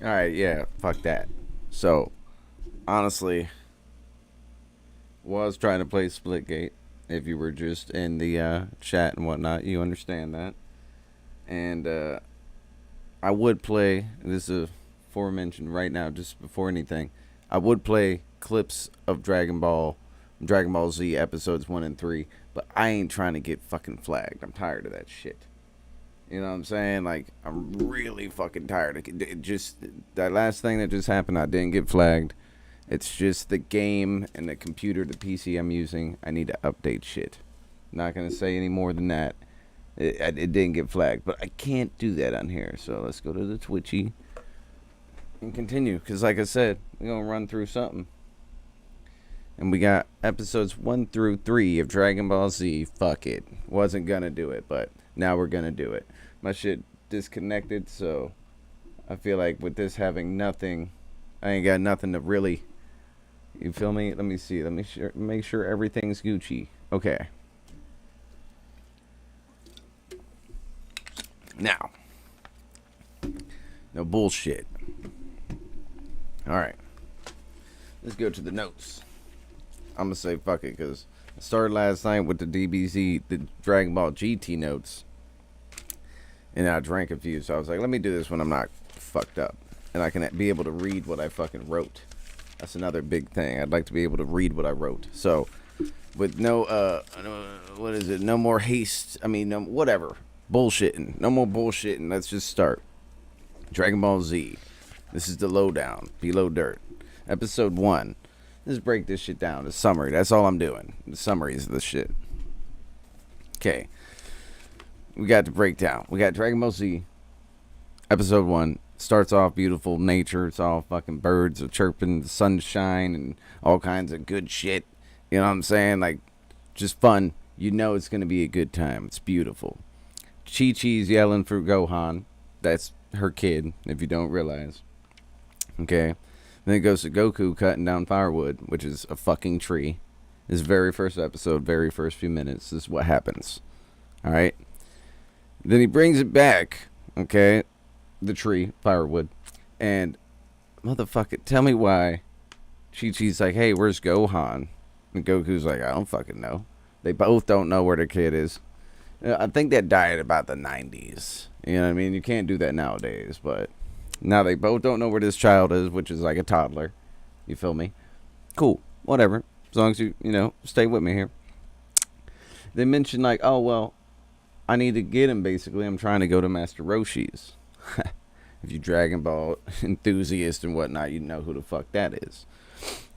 Alright, yeah, fuck that. So, honestly, was trying to play Splitgate. If you were just in the chat and whatnot, you understand that. And I would play, this is aforementioned right now, just before anything, I would play clips of Dragon Ball Z episodes 1 and 3, but I ain't trying to get fucking flagged. I'm tired of that shit. You know what I'm saying? Like, I'm really fucking tired. It just, that last thing that just happened, I didn't get flagged. It's just the game and the computer, the PC I'm using. I need to update shit. Not going to say any more than that. It didn't get flagged, but I can't do that on here. So let's go to the Twitchy and continue. Because like I said, we're going to run through something. And we got episodes 1 through 3 of Dragon Ball Z. Fuck it. Wasn't going to do it, but now we're going to do it. My shit disconnected, so I feel like with this having nothing, I ain't got nothing to really, you feel me? Let me see. Let me make sure everything's Gucci. Okay. Now, no bullshit. Alright. Let's go to the notes. I'm going to say fuck it, because I started last night with the DBZ, the Dragon Ball GT notes. And I drank a few, so I was like, let me do this when I'm not fucked up. And I can be able to read what I fucking wrote. That's another big thing. I'd like to be able to read what I wrote. So, with no, what is it? No more haste. I mean, no, whatever. Bullshitting. No more bullshitting. Let's just start. Dragon Ball Z. This is the lowdown. Below dirt. Episode 1. Let's break this shit down. The summary. That's all I'm doing. The summaries of the shit. Okay. We got the breakdown. We got Dragon Ball Z. Episode 1. Starts off beautiful nature. It's all fucking birds are chirping, the sunshine, and all kinds of good shit. You know what I'm saying? Like, just fun. You know it's going to be a good time. It's beautiful. Chi-Chi's yelling for Gohan. That's her kid, if you don't realize. Okay. Then it goes to Goku cutting down firewood, which is a fucking tree. His very first episode, very first few minutes. This is what happens. Alright? Then he brings it back. Okay? The tree, firewood. And, motherfucker, tell me why Chi-Chi's like, hey, where's Gohan? And Goku's like, I don't fucking know. They both don't know where their kid is. I think that died about the 90s. You know what I mean? You can't do that nowadays, but now they both don't know where this child is, which is like a toddler. You feel me? Cool. Whatever. As long as you stay with me here. They mentioned like, oh, well, I need to get him, basically. I'm trying to go to Master Roshi's. If you Dragon Ball enthusiast and whatnot, you know who the fuck that is.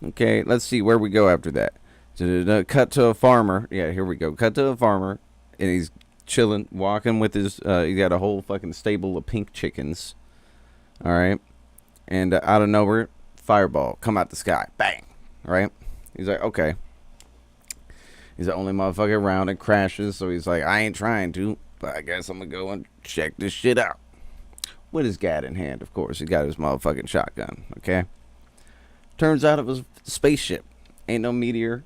Okay, let's see where we go after that. Cut to a farmer. Yeah, here we go. Cut to a farmer, and he's chilling, walking with his, he got a whole fucking stable of pink chickens. Alright. And out of nowhere, fireball come out the sky. Bang. Right? He's like, okay. He's the only motherfucker around. It crashes, so he's like, I ain't trying to, but I guess I'm gonna go and check this shit out. With his gat in hand, of course. He got his motherfucking shotgun, okay? Turns out it was a spaceship. Ain't no meteor.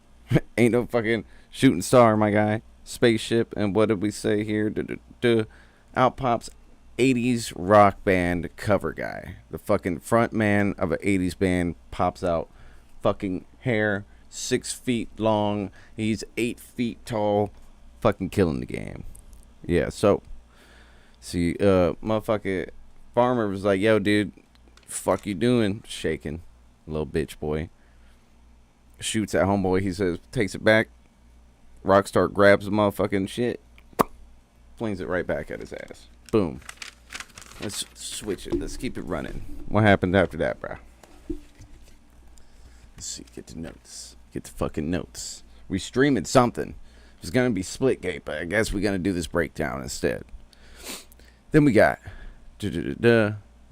Ain't no fucking shooting star, my guy. Spaceship, and what did we say here? Out pops 80s rock band cover guy. The fucking front man of an 80s band pops out. Fucking hair, 6 feet long. He's 8 feet tall. Fucking killing the game. Yeah, so, see, motherfucker farmer was like, yo, dude, fuck you doing? Shaking. Little bitch boy. Shoots at homeboy. He says, takes it back. Rockstar grabs the motherfucking shit. Flings it right back at his ass. Boom. Let's switch it. Let's keep it running. What happened after that, bro? Let's see. Get the notes. Get the fucking notes. We streaming something. It's gonna be Splitgate, but I guess we're gonna do this breakdown instead. Then we got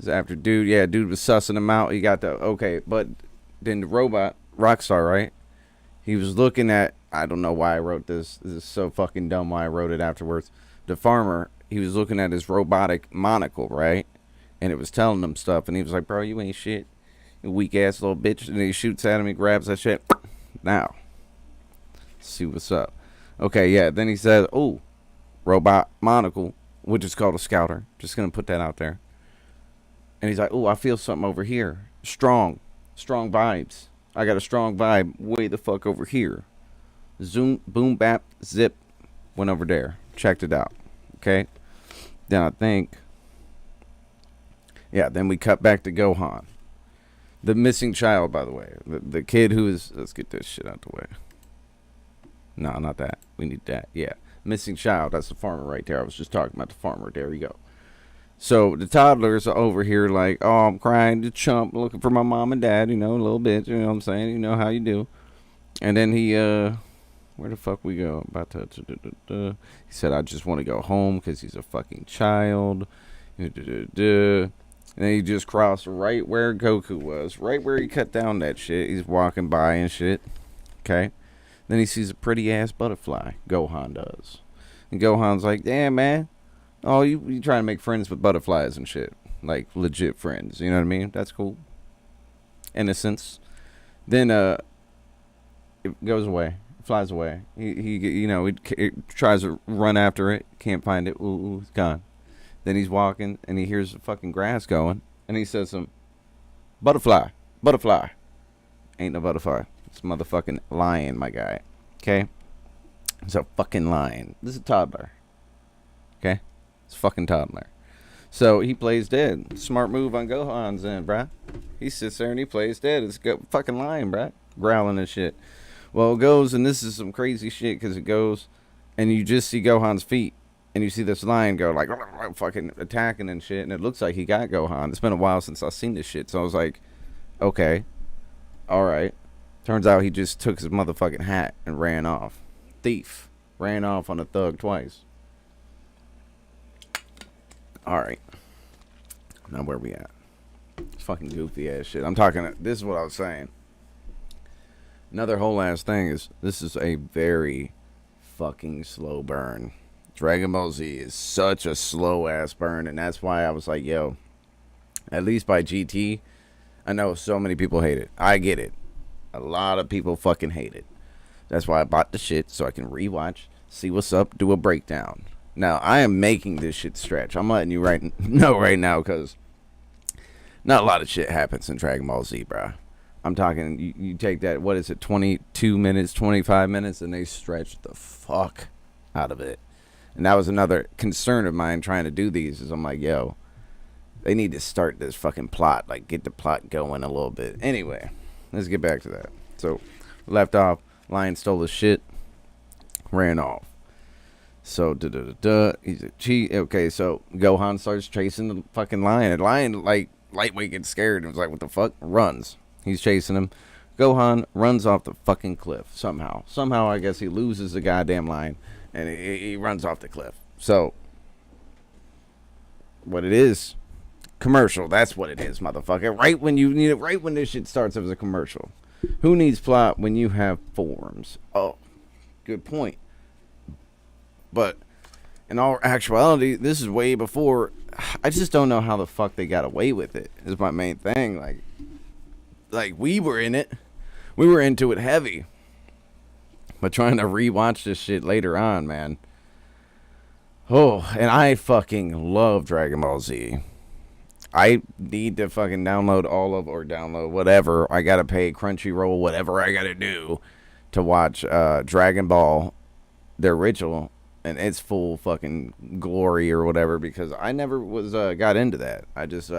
after dude. Yeah, dude was sussing him out. He got the okay, but then the robot Rockstar, right? He was looking at, I don't know why I wrote this. This is so fucking dumb why I wrote it afterwards. The farmer, he was looking at his robotic monocle, right? And it was telling him stuff. And he was like, bro, you ain't shit. You weak ass little bitch. And he shoots at him. He grabs that shit. Now. Let's see what's up. Okay, yeah. Then he says, oh, robot monocle, which is called a scouter. Just going to put that out there. And he's like, oh, I feel something over here. Strong vibes. I got a strong vibe way the fuck over here. Zoom, boom, bap, zip. Went over there. Checked it out. Okay. Then I think, yeah, then we cut back to Gohan. The missing child, by the way. The kid who is, let's get this shit out the way. No, not that. We need that. Yeah. Missing child. That's the farmer right there. I was just talking about the farmer. There you go. So the toddlers are over here like, oh, I'm crying to chump, looking for my mom and dad, you know, a little bit, you know what I'm saying? You know how you do. And then he, where the fuck we go? He said, I just want to go home because he's a fucking child. And then he just crossed right where Goku was, right where he cut down that shit. He's walking by and shit. Okay. Then he sees a pretty ass butterfly. Gohan does. And Gohan's like, damn, man. Oh, you trying to make friends with butterflies and shit. Like, legit friends. You know what I mean? That's cool. Innocence. Then, it goes away. Flies away. He you know, he tries to run after it. Can't find it. Ooh, it's gone. Then he's walking, and he hears the fucking grass going. And he says butterfly. Ain't no butterfly. It's a motherfucking lion, my guy. Okay? It's a fucking lion. This is a toddler. Okay? It's a fucking toddler. So he plays dead. Smart move on Gohan's end, bruh. He sits there and he plays dead. It's a fucking lion, bruh. Growling and shit. Well, it goes, and this is some crazy shit, because it goes, and you just see Gohan's feet, and you see this lion go, like, fucking attacking and shit, and it looks like he got Gohan. It's been a while since I've seen this shit, so I was like, okay, alright. Turns out he just took his motherfucking hat and ran off. Thief. Ran off on a thug twice. Alright. Now where we at? It's fucking goofy ass shit. I'm talking, this is what I was saying. Another whole ass thing is, this is a very fucking slow burn. Dragon Ball Z is such a slow ass burn, and that's why I was like, yo, at least by GT, I know so many people hate it. I get it. A lot of people fucking hate it. That's why I bought the shit, so I can rewatch, see what's up, do a breakdown. Now, I am making this shit stretch. I'm letting you know right now, because not a lot of shit happens in Dragon Ball Z, bro. I'm talking, you take that, what is it, 22 minutes, 25 minutes, and they stretch the fuck out of it. And that was another concern of mine trying to do these, is I'm like, yo, they need to start this fucking plot, like get the plot going a little bit. Anyway, let's get back to that. So, left off, lion stole his shit, ran off. So, he's a cheat. Okay, so Gohan starts chasing the fucking lion. And lion, like, lightweight gets scared and was like, what the fuck? Runs. He's chasing him. Gohan runs off the fucking cliff somehow. Somehow, I guess he loses the goddamn lion, and he runs off the cliff. So, what it is, commercial. That's what it is, motherfucker. Right when you need it, right when this shit starts, it was a commercial. Who needs plot when you have forms? Oh, good point. But in all actuality, this is way before. I just don't know how the fuck they got away with it, is my main thing. Like we were in it. We were into it heavy. But trying to rewatch this shit later on, man. Oh, and I fucking love Dragon Ball Z. I need to fucking download whatever. I gotta pay Crunchyroll, whatever I gotta do to watch Dragon Ball, the original, and its full fucking glory or whatever, because I never was got into that. I just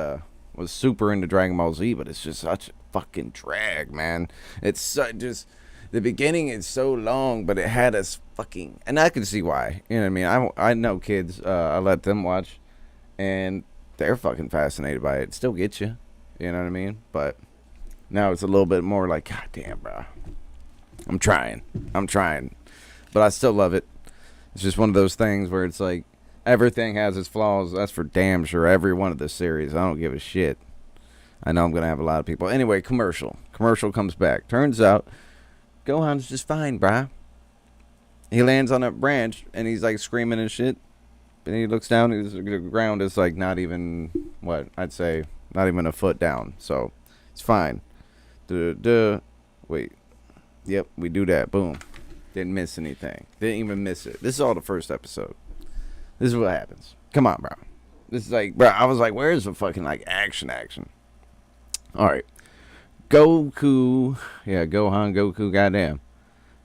was super into Dragon Ball Z, but it's just such a fucking drag, man. It's just, the beginning is so long, but it had us fucking, and I can see why. You know what I mean? I know kids, I let them watch, and they're fucking fascinated by it. It still gets you. You know what I mean? But now it's a little bit more like, God damn, bro. I'm trying. But I still love it. It's just one of those things where it's like, everything has its flaws. That's for damn sure. Every one of the series. I don't give a shit. I know I'm going to have a lot of people. Anyway, commercial. Commercial comes back. Turns out, Gohan's just fine, bruh. He lands on a branch, and he's like screaming and shit. And he looks down, the ground is like not even, what, I'd say, not even a foot down. So, it's fine. Wait. Yep, we do that. Boom. Didn't miss anything. Didn't even miss it. This is all the first episode. This is what happens. Come on, bro. This is like, bro, I was like, where's the fucking, like, action? All right. Goku. Yeah, Gohan, Goku, goddamn.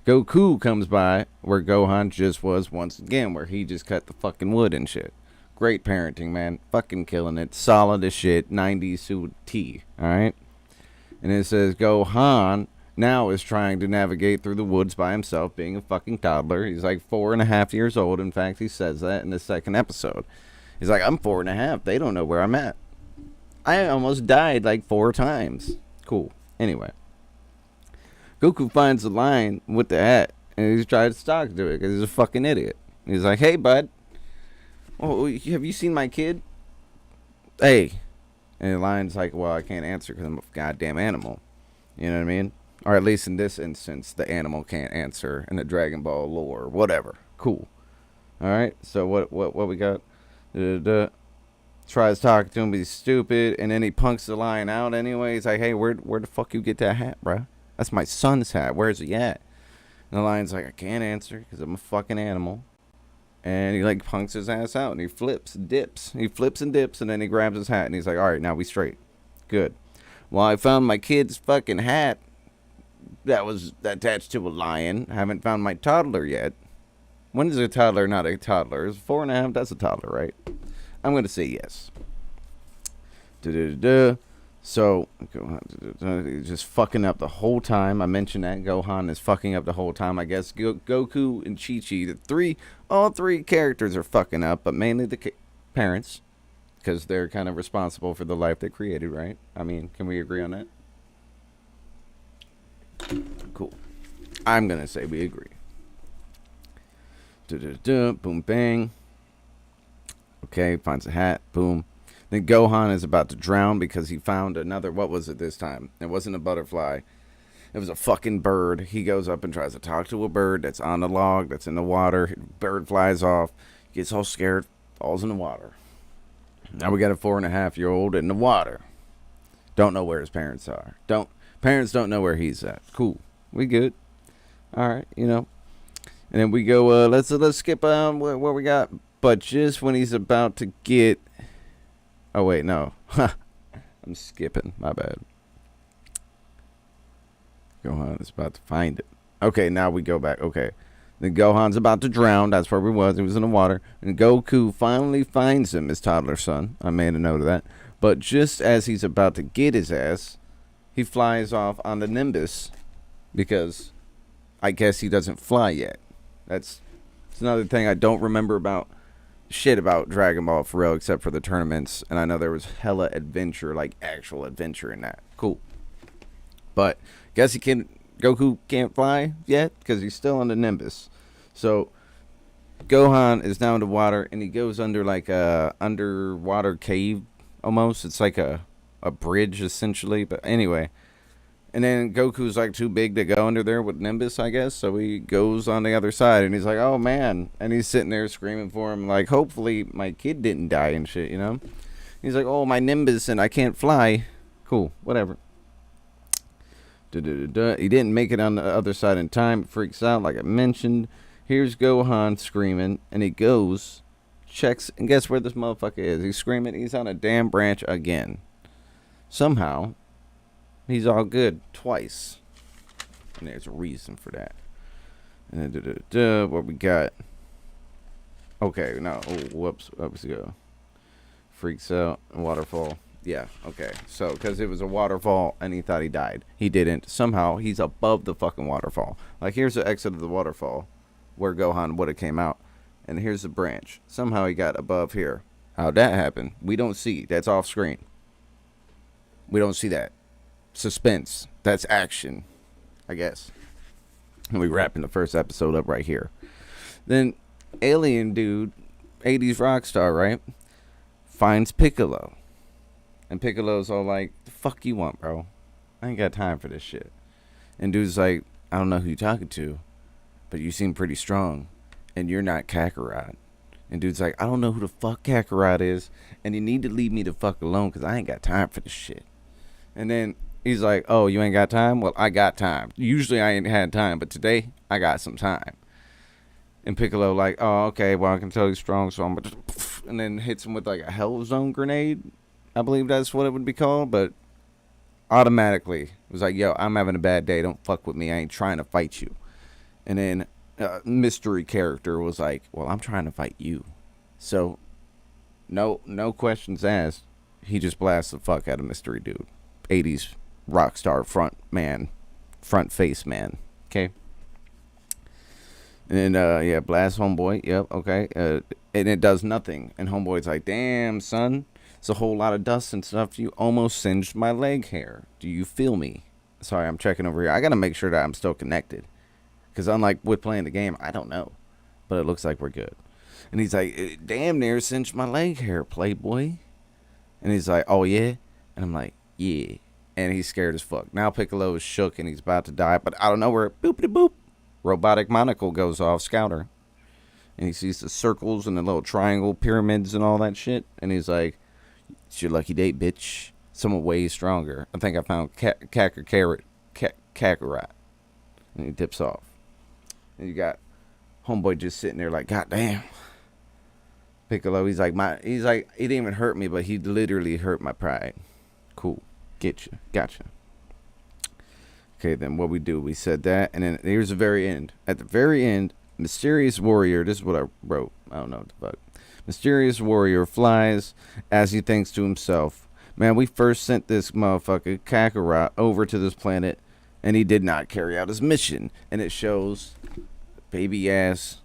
Goku comes by where Gohan just was once again, where he just cut the fucking wood and shit. Great parenting, man. Fucking killing it. Solid as shit. 90s suit T. Alright? And it says Gohan now is trying to navigate through the woods by himself, being a fucking toddler. He's like 4.5 years old. In fact, he says that in the second episode. He's like, I'm 4.5. They don't know where I'm at. I almost died like 4 times. Cool. Anyway. Goku finds the lion with the hat, and he's trying to talk to it because he's a fucking idiot. He's like, hey, bud. Oh, have you seen my kid? Hey. And the lion's like, well, I can't answer because I'm a goddamn animal. You know what I mean? Or at least in this instance, the animal can't answer in the Dragon Ball lore. Whatever. Cool. Alright, so what we got? Tries talking to him, but he's stupid, and then he punks the lion out anyway. He's like, hey, where the fuck you get that hat, bruh? That's my son's hat. Where's he at? And the lion's like, I can't answer because I'm a fucking animal. And he like punks his ass out and he flips and dips. He flips and dips and then he grabs his hat and he's like, all right, now we straight. Good. Well, I found my kid's fucking hat that was attached to a lion. I haven't found my toddler yet. When is a toddler not a toddler? Is 4.5? That's a toddler, right? I'm going to say yes. So, Gohan is just fucking up the whole time. I mentioned that Gohan is fucking up the whole time. I guess Goku and Chi-Chi, all three characters are fucking up, but mainly the parents, because they're kind of responsible for the life they created, right? I mean, can we agree on that? Cool. I'm gonna say we agree. Boom, bang. Okay, finds a hat. Boom. Then Gohan is about to drown because he found another, what was it this time? It wasn't a butterfly. It was a fucking bird. He goes up and tries to talk to a bird that's on the log, that's in the water. Bird flies off, gets all scared, falls in the water. Now we got a 4.5-year-old in the water. Don't know where his parents are. Parents don't know where he's at. Cool. We good. All right, you know. And then we go, let's skip where we got. But just when he's about to get... Oh, wait, no. I'm skipping. My bad. Gohan is about to find it. Okay, now we go back. Okay. Then Gohan's about to drown. That's where we was. He was in the water. And Goku finally finds him, his toddler son. I made a note of that. But just as he's about to get his ass, he flies off on the Nimbus. Because I guess he doesn't fly yet. That's another thing I don't remember about shit about Dragon Ball for real, except for the tournaments, and I know there was hella adventure, like actual adventure in that. Cool. But guess Goku can't fly yet because he's still on the Nimbus. So Gohan is down to water and he goes under like a underwater cave almost. It's like a bridge essentially, but anyway. And then Goku's like too big to go under there with Nimbus, I guess. So he goes on the other side and he's like, oh man. And he's sitting there screaming for him, like, hopefully my kid didn't die and shit, you know? He's like, oh, my Nimbus and I can't fly. Cool, whatever. He didn't make it on the other side in time. Freaks out, like I mentioned. Here's Gohan screaming. And he goes, checks, and guess where this motherfucker is? He's screaming. He's on a damn branch again. Somehow, he's all good twice. And there's a reason for that. And then, what we got? Okay, no. Oh, whoops. Let's go. Freaks out. Waterfall. Yeah, okay. So, because it was a waterfall and he thought he died. He didn't. Somehow, he's above the fucking waterfall. Like, here's the exit of the waterfall where Gohan would have came out. And here's the branch. Somehow he got above here. How'd that happen? We don't see. That's off screen. We don't see that. Suspense. That's action, I guess. And we wrapping the first episode up right here. Then, alien dude, 80s rock star, right? Finds Piccolo. And Piccolo's all like, the fuck you want, bro? I ain't got time for this shit. And dude's like, I don't know who you're talking to, but you seem pretty strong. And you're not Kakarot. And dude's like, I don't know who the fuck Kakarot is. And you need to leave me the fuck alone because I ain't got time for this shit. And then he's like, oh, you ain't got time? Well, I got time. Usually I ain't had time, but today I got some time. And Piccolo like, oh, okay, well, I can tell you're strong, so I'm going to off and then hits him with like a Hell Zone grenade. I believe that's what it would be called, but automatically was like, yo, I'm having a bad day. Don't fuck with me. I ain't trying to fight you. And then mystery character was like, well, I'm trying to fight you. So no questions asked. He just blasts the fuck out of mystery dude. 80s rock star front face man. Okay. And then, yeah, blast homeboy. Yep, okay. And it does nothing. And homeboy's like, damn, son. It's a whole lot of dust and stuff. You almost singed my leg hair. Do you feel me? Sorry, I'm checking over here. I got to make sure that I'm still connected. Because unlike with playing the game, I don't know. But it looks like we're good. And he's like, damn near singed my leg hair, playboy. And he's like, oh, yeah? And I'm like, yeah. And he's scared as fuck. Now Piccolo is shook and he's about to die. But out of nowhere, boopity-boop. Robotic monocle goes off, Scouter. And he sees the circles and the little triangle pyramids and all that shit. And he's like, it's your lucky day, bitch. Someone way stronger. I think I found Kakarot. And he dips off. And you got homeboy just sitting there like, God damn. Piccolo, he's like, he didn't even hurt me, but he literally hurt my pride. Cool. Get you. Gotcha. Okay, then what we do, we said that, and then here's the very end. At the very end, Mysterious Warrior, this is what I wrote. I don't know what the fuck. Mysterious Warrior flies as he thinks to himself, man, we first sent this motherfucker Kakarot over to this planet, and he did not carry out his mission. And it shows baby ass,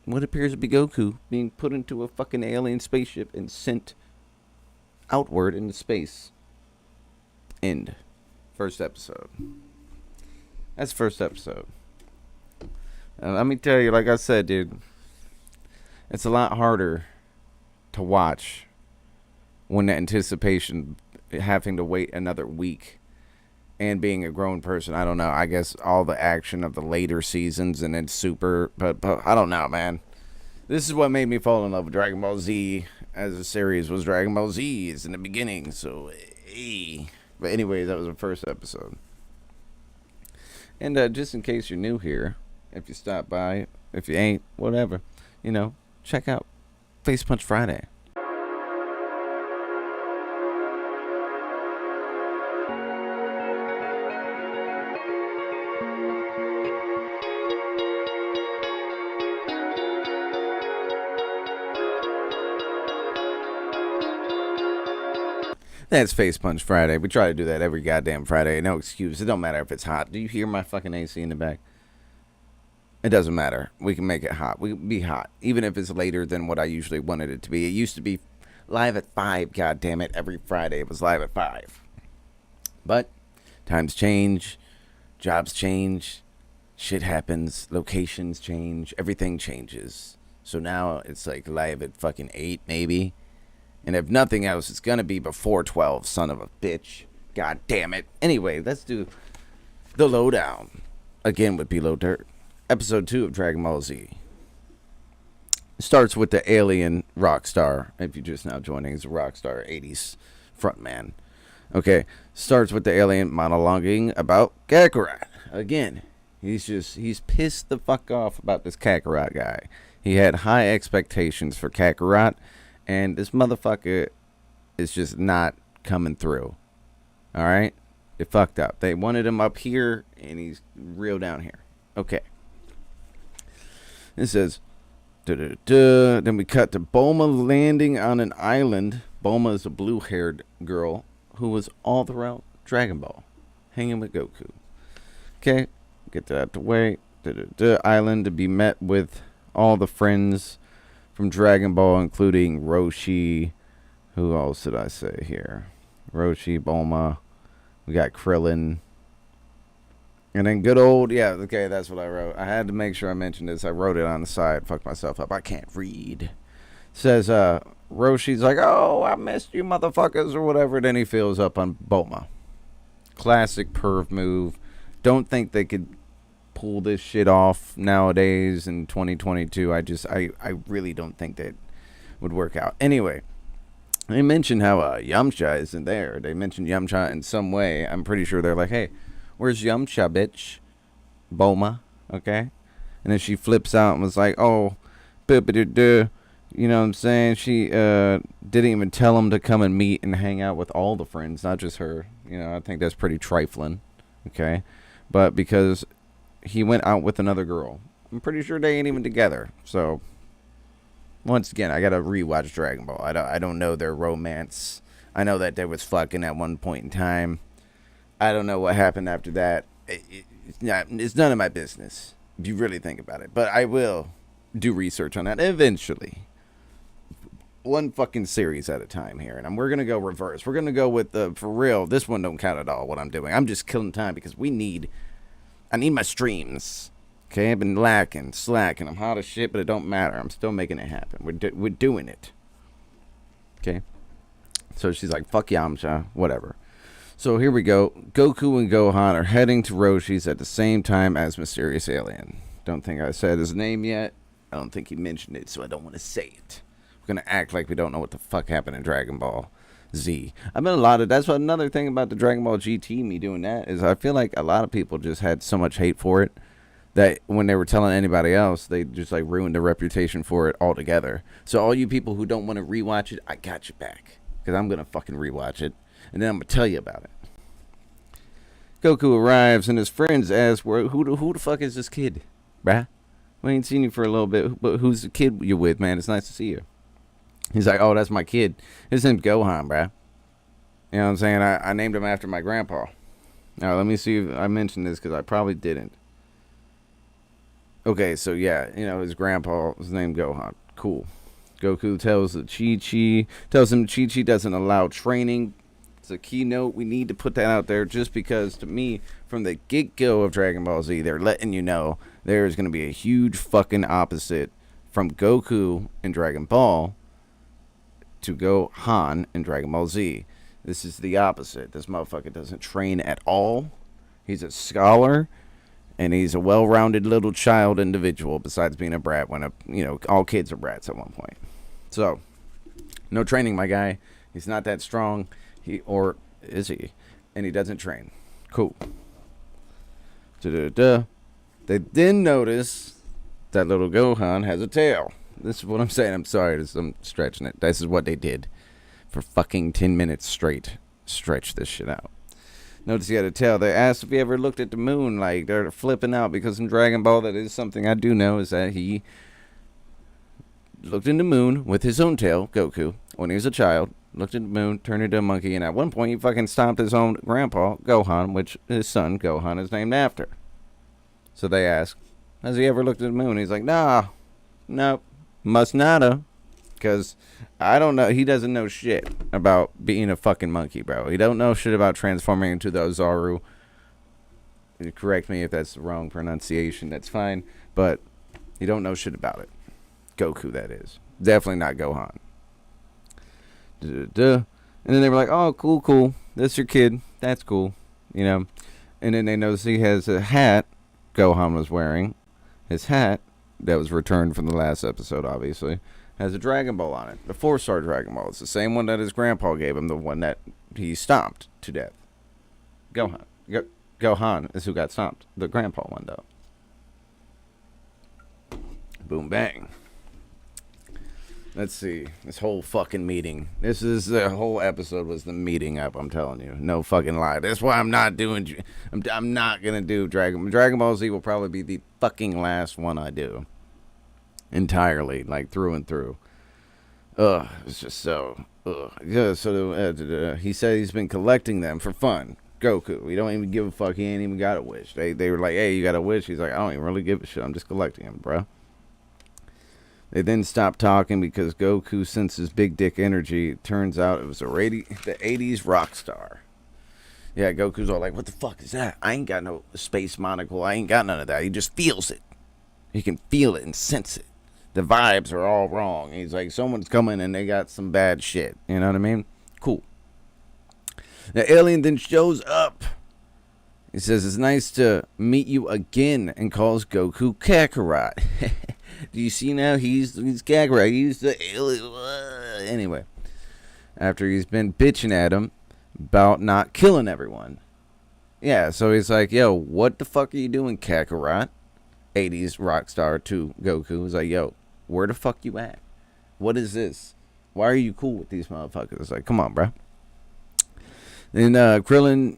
what appears to be Goku, being put into a fucking alien spaceship and sent outward into space. End. First episode. That's first episode. Let me tell you, like I said, dude, it's a lot harder to watch when the anticipation, having to wait another week, and being a grown person. I don't know. I guess all the action of the later seasons and then Super, but I don't know, man. This is what made me fall in love with Dragon Ball Z as a series. Was Dragon Ball Z is in the beginning, so hey. But anyways, that was the first episode. And just in case you're new here, if you stop by, if you ain't, whatever, check out Face Punch Friday. That's Face Punch Friday. We try to do that every goddamn Friday. No excuse. It don't matter if it's hot. Do you hear my fucking AC in the back? It doesn't matter. We can make it hot. We can be hot. Even if it's later than what I usually wanted it to be. It used to be live at 5, goddammit. Every Friday it was live at 5. But times change. Jobs change. Shit happens. Locations change. Everything changes. So now it's like live at fucking 8 maybe. And if nothing else, it's going to be before 12, son of a bitch. God damn it. Anyway, let's do the lowdown. Again with Below Dirt. Episode 2 of Dragon Ball Z. It starts with the alien Rockstar. If you're just now joining, he's a Rockstar 80s frontman. Okay, starts with the alien monologuing about Kakarot. Again, he's pissed the fuck off about this Kakarot guy. He had high expectations for Kakarot. And this motherfucker is just not coming through. Alright? It fucked up. They wanted him up here, and he's real down here. Okay. It says, then we cut to Bulma landing on an island. Bulma is a blue-haired girl who was all throughout Dragon Ball, hanging with Goku. Okay, get that out of the way. Island to be met with all the friends from Dragon Ball, including Roshi. Who else did I say here? Roshi, Bulma. We got Krillin. And then good old, yeah, okay, that's what I wrote. I had to make sure I mentioned this. I wrote it on the side. Fucked myself up. I can't read. Says, Roshi's like, oh, I missed you motherfuckers or whatever. Then he fills up on Bulma. Classic perv move. Don't think they could pull this shit off nowadays in 2022. I really don't think that would work out. Anyway, they mentioned how Yamcha isn't there. They mentioned Yamcha in some way. I'm pretty sure they're like, hey, where's Yamcha, bitch? Bulma, okay? And then she flips out and was like, oh, You know what I'm saying? She didn't even tell him to come and meet and hang out with all the friends, not just her. You know, I think that's pretty trifling. Okay? But because he went out with another girl. I'm pretty sure they ain't even together. So, once again, I gotta rewatch Dragon Ball. I don't know their romance. I know that they was fucking at one point in time. I don't know what happened after that. It's none of my business, if you really think about it. But I will do research on that eventually. One fucking series at a time here, and we're gonna go reverse. We're gonna go with the for real. This one don't count at all. What I'm doing, I'm just killing time because I need my streams. Okay, I've been slacking. I'm hot as shit, but it don't matter. I'm still making it happen. We're doing it. Okay, so she's like, "Fuck Yamcha, whatever." So here we go. Goku and Gohan are heading to Roshi's at the same time as Mysterious Alien. Don't think I said his name yet. I don't think he mentioned it, so I don't want to say it. We're gonna act like we don't know what the fuck happened in Dragon Ball Z. I've been that's what another thing about the Dragon Ball GT, me doing that, is I feel like a lot of people just had so much hate for it that when they were telling anybody else, they just like ruined their reputation for it altogether. So all you people who don't want to rewatch it, I got you back. Because I'm gonna fucking rewatch it, and then I'm gonna tell you about it. Goku arrives, and his friends ask, who the fuck is this kid, bruh? We ain't seen you for a little bit, but who's the kid you're with, man? It's nice to see you. He's like, oh, that's my kid. His name's Gohan, bruh. You know what I'm saying? I named him after my grandpa. Now, let me see if I mentioned this, because I probably didn't. Okay, so yeah, you know, his grandpa was named Gohan. Cool. Goku tells him Chi-Chi doesn't allow training. It's a keynote. We need to put that out there just because, to me, from the get-go of Dragon Ball Z, they're letting you know there is going to be a huge fucking opposite from Goku in Dragon Ball to Gohan in Dragon Ball Z. This is the opposite. This motherfucker doesn't train at all. He's a scholar, and he's a well-rounded little child individual besides being a brat when, all kids are brats at one point. So, no training, my guy. He's not that strong. Or is he? And he doesn't train. Cool. Da-da-da. They then notice that little Gohan has a tail. This is what I'm saying. I'm sorry. I'm stretching it. This is what they did for fucking 10 minutes straight. Stretch this shit out. Notice he had a tail. They asked if he ever looked at the moon. Like, they're flipping out because in Dragon Ball, that is something I do know, is that he looked in the moon with his own tail, Goku, when he was a child. Looked at the moon, turned into a monkey, and at one point he fucking stomped his own grandpa, Gohan, which his son, Gohan, is named after. So they ask, has he ever looked at the moon? He's like, nah, nope, must nada. Because, I don't know, he doesn't know shit about being a fucking monkey, bro. He don't know shit about transforming into the Ozaru. Correct me if that's the wrong pronunciation, that's fine. But, he don't know shit about it. Goku, that is. Definitely not Gohan. And then they were like, oh, cool. That's your kid. That's cool. You know. And then they noticed he has a hat Gohan was wearing. His hat, that was returned from the last episode, obviously, has a Dragon Ball on it. The 4-star Dragon Ball. It's the same one that his grandpa gave him, the one that he stomped to death. Gohan. Gohan is who got stomped. The grandpa one, though. Boom, bang. Let's see. This whole fucking meeting. The whole episode was the meeting up, I'm telling you. No fucking lie. That's why I'm not doing... I'm not going to do Dragon Ball Z will probably be the fucking last one I do. Entirely. Like, through and through. Ugh. It's just so... Ugh. Yeah, so, he said he's been collecting them for fun. Goku. He don't even give a fuck. He ain't even got a wish. They were like, hey, you got a wish? He's like, I don't even really give a shit. I'm just collecting them, bro. They then stopped talking because Goku senses big dick energy. It turns out it was the 80s rock star. Yeah, Goku's all like, what the fuck is that? I ain't got no space monocle. I ain't got none of that. He just feels it. He can feel it and sense it. The vibes are all wrong. He's like, someone's coming and they got some bad shit. You know what I mean? Cool. The alien then shows up. He says, it's nice to meet you again, and calls Goku Kakarot. Do you see now? He's Kakarot. He's the alien. Anyway, after he's been bitching at him about not killing everyone. Yeah, so he's like, yo, what the fuck are you doing, Kakarot? 80s rock star to Goku. He's like, yo, where the fuck you at? What is this? Why are you cool with these motherfuckers? Like, come on, bro. Then Krillin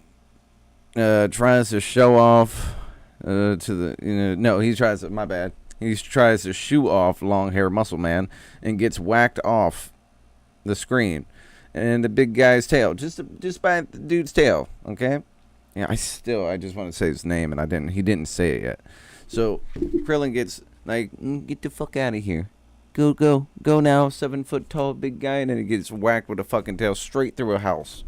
tries to show off to the, no, he tries to, my bad. He tries to shoo off Long Hair Muscle Man and gets whacked off the screen. And the big guy's tail, just by the dude's tail, okay? Yeah, I just want to say his name, and he didn't say it yet. So Krillin gets like, get the fuck out of here. Go now, 7 foot tall big guy, and then he gets whacked with a fucking tail straight through a house.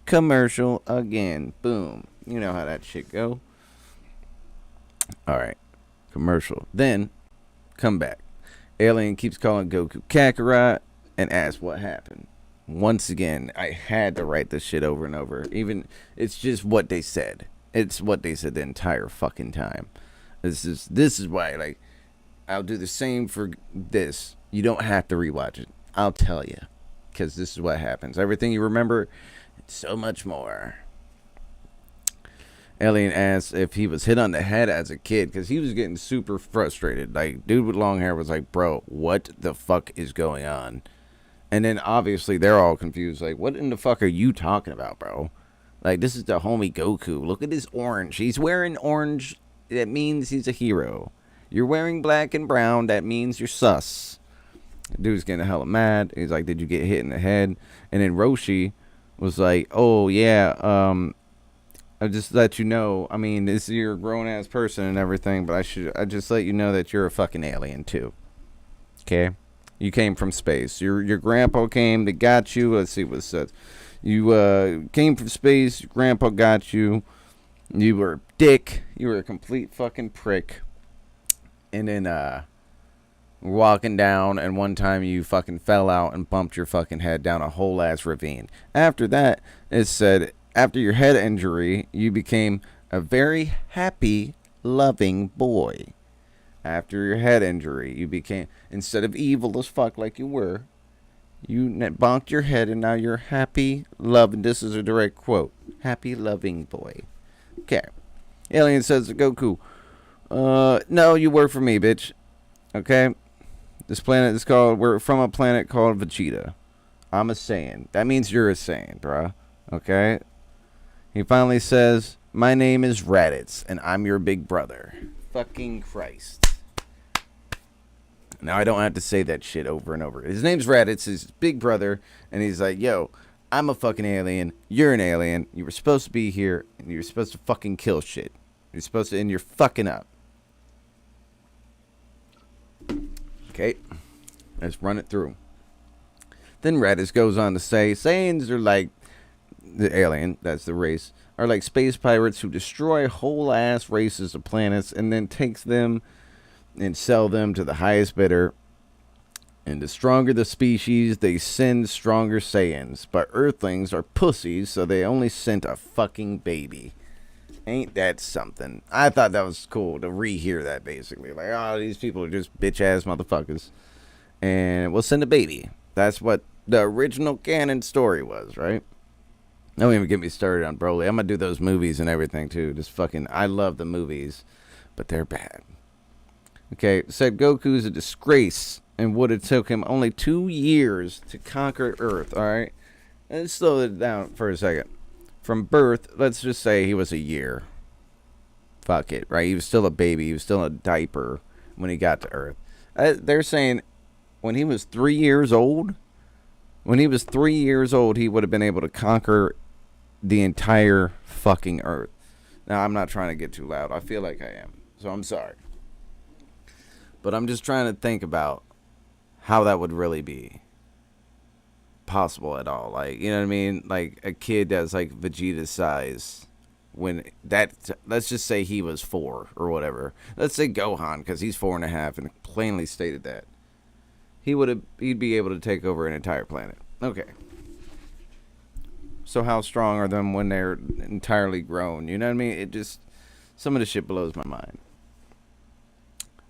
Commercial again. Boom. You know how that shit go. Alright. Commercial. Then, come back. Alien keeps calling Goku Kakarot and asks what happened. Once again, I had to write this shit over and over. Even, it's just what they said. It's what they said the entire fucking time. This is why, like, I'll do the same for this. You don't have to rewatch it. I'll tell you. Because this is what happens. Everything you remember, so much more. Alien asks if he was hit on the head as a kid, because he was getting super frustrated. Like, dude with long hair was like, bro, what the fuck is going on? And then obviously they're all confused. Like, what in the fuck are you talking about, bro? Like, this is the homie Goku. Look at his orange. He's wearing orange. That means he's a hero. You're wearing black and brown. That means you're sus. The dude's getting hella mad. He's like, did you get hit in the head? And then Roshi was like, oh, yeah, I'll just let you know. I mean, you're a grown-ass person and everything, but I just let you know that you're a fucking alien, too. Okay? You came from space. Your grandpa came, they got you. Let's see what it says. You came from space, your grandpa got you. You were a dick. You were a complete fucking prick. And then, we're walking down, and one time you fucking fell out and bumped your fucking head down a whole ass ravine. After that, it said, after your head injury, you became a very happy, loving boy. After your head injury, you became, instead of evil as fuck like you were, you bonked your head, and now you're happy, loving, this is a direct quote, happy, loving boy. Okay. Alien says to Goku, no, you work for me, bitch. Okay? This planet is called, we're from a planet called Vegeta. I'm a Saiyan. That means you're a Saiyan, bruh. Okay? He finally says, my name is Raditz, and I'm your big brother. Fucking Christ. Now I don't have to say that shit over and over. His name's Raditz, his big brother, and he's like, yo, I'm a fucking alien. You're an alien. You were supposed to be here, and you're supposed to fucking kill shit. You're supposed to, and you're fucking up. Okay, let's run it through. Then Raditz goes on to say, Saiyans are like, the alien, that's the race, are like space pirates who destroy whole ass races of planets and then takes them and sell them to the highest bidder. And the stronger the species, they send stronger Saiyans. But Earthlings are pussies, so they only sent a fucking baby. Ain't that something? I thought that was cool to rehear that, basically. Like, oh, these people are just bitch-ass motherfuckers. And we'll send a baby. That's what the original canon story was, right? Don't even get me started on Broly. I'm going to do those movies and everything, too. Just fucking, I love the movies, but they're bad. Okay, said Goku's a disgrace and would have took him only 2 years to conquer Earth, alright? Let's slow it down for a second. From birth, let's just say he was a year. Fuck it, right? He was still a baby. He was still a diaper when he got to Earth. They're saying when he was 3 years old, he would have been able to conquer the entire fucking Earth. Now, I'm not trying to get too loud. I feel like I am, so I'm sorry. But I'm just trying to think about how that would really be possible at all. Like, you know what I mean? Like a kid that's like Vegeta's size. When that, let's just say he was 4 or whatever. Let's say Gohan, because he's 4.5 and plainly stated that. He'd be able to take over an entire planet. Okay. So how strong are them when they're entirely grown? You know what I mean? It just, some of the shit blows my mind.